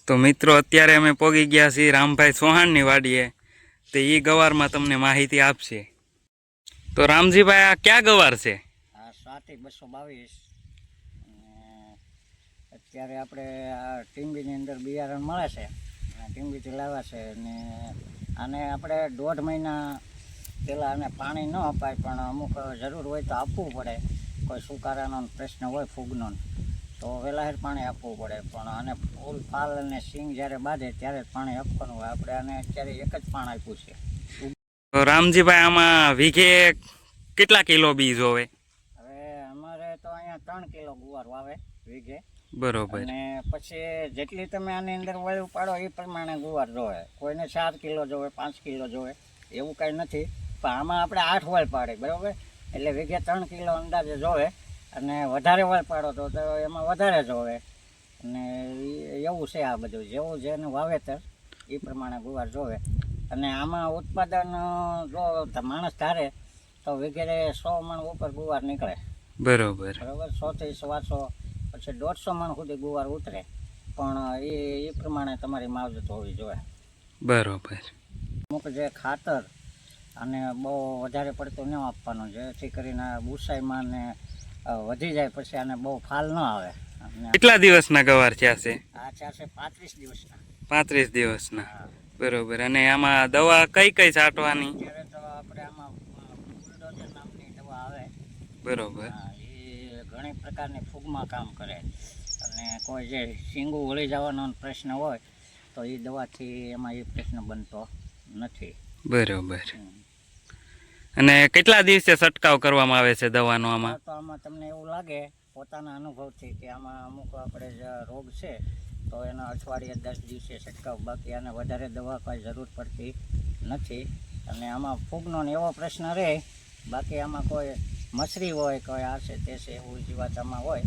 તો મિત્રો અત્યારે અમે પહોંચી ગયા છીએ રામભાઈ ચૌહાણની વાડીએ, તો એ ગવારમાં તમને માહિતી આપશે. તો રામજીભાઈ, આ ક્યાં ગવાર છે? આ 7-222. અત્યારે આપણે આ ટીંબીની અંદર બિયારણ મળે છે, ટીંબીથી લાવ્યા છે. અને આને આપણે 1.5 મહિના પહેલાં આને પાણી ન અપાય, પણ અમુક જરૂર હોય તો આપવું પડે. કોઈ સુકારાનો પ્રશ્ન હોય, ફૂગનો, તો વહેલાહેર પાણી આપવું પડે. પણ આને ફૂલ ફાલ અને સિંગ જ્યારે બાંધે ત્યારે જ પાણી આપવાનું હોય. આપણે આને અત્યારે એક જ પાણ આપ્યું છે. તો રામજીભાઈ, આમાં વીઘે કેટલા કિલો બીજ હોવે? હવે અમારે તો અહીંયા 3 કિલો ગુવાર વાવે વીઘે. બરોબર. અને પછી જેટલી તમે આની અંદર વળ્યું પાડો એ પ્રમાણે ગુવાર જોવે. કોઈને 4 કિલો જોવે, 5 કિલો જોવે, એવું કાંઈ નથી. પણ આમાં આપણે 8 વળ પાડે, બરાબર, એટલે વીઘે 3 કિલો અંદાજે જોવે. અને વધારે વળ પાડો તો એમાં વધારે જોવે. અને એવું છે આ બધું, જેવું જેનું વાવેતર એ પ્રમાણે ગુવાર જોવે. અને આમાં ઉત્પાદન જો માણસ ધારે તો વગેરે 100 મણ ઉપર ગુવાર નીકળે. બરોબર. 100 થી 125, પછી 150 મણ સુધી ગુવાર ઉતરે. પણ એ પ્રમાણે તમારી માવજત હોવી જોઈએ. બરોબર. અમુક જે ખાતર અને બહુ વધારે પડતું ન આપવાનું, જેથી કરીને બુસાઈમાં ને વધી જાય, પછી આને બહુ ફાલ ન આવે. કેટલા દિવસના ગવાર થયા છે? આ છે 35 દિવસના. 35 દિવસના. બરોબર. અને આમાં દવા કઈ કઈ છાંટવાની? અત્યારે તો આપણે આમાં બુલડોઝર નામની દવા આવે. બરોબર. એ ઘણી પ્રકારની ફૂગમાં કામ કરે. અને કોઈ જે શીંગું વળી જવાનો પ્રશ્ન હોય તો એ દવાથી એમાં એ પ્રશ્ન બનતો નથી. બરોબર. અને કેટલા દિવસે છંટકાવ કરવામાં આવે છે દવાનો આમાં? તો આમાં તમને એવું લાગે પોતાના અનુભવથી કે આમાં અમુક આપણે જે રોગ છે તો એના અઠવાડિયે 10 દિવસે છંટકાવ, બાકી આને વધારે દવા કોઈ જરૂર પડતી નથી. અને આમાં ફૂગનો એવો પ્રશ્ન રહે, બાકી આમાં કોઈ મછરી હોય, કોઈ આ છે તે છે એવું જીવાત આમાં હોય.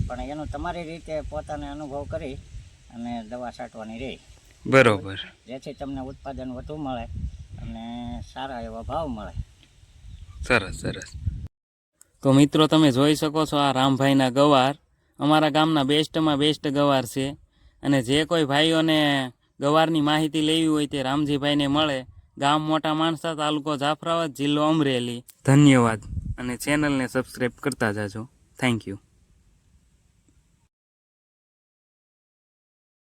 પણ એનું તમારી રીતે પોતાને અનુભવ કરી અને દવા છાંટવાની રહે. બરોબર. જેથી તમને ઉત્પાદન વધુ મળે અને સારા એવા ભાવ મળે. સરસ સરસ. તો મિત્રો, તમે જોઈ શકો છો આ રામભાઈના ગવાર અમારા ગામના બેસ્ટમાં બેસ્ટ ગવાર છે. અને જે કોઈ ભાઈઓને ગવારની માહિતી લેવી હોય તે રામજીભાઈને મળે. ગામ મોટા માણસા, તાલુકો જાફરાબાદ, જિલ્લો અમરેલી. ધન્યવાદ. અને ચેનલને સબસ્ક્રાઈબ કરતા જાજો. Thank you.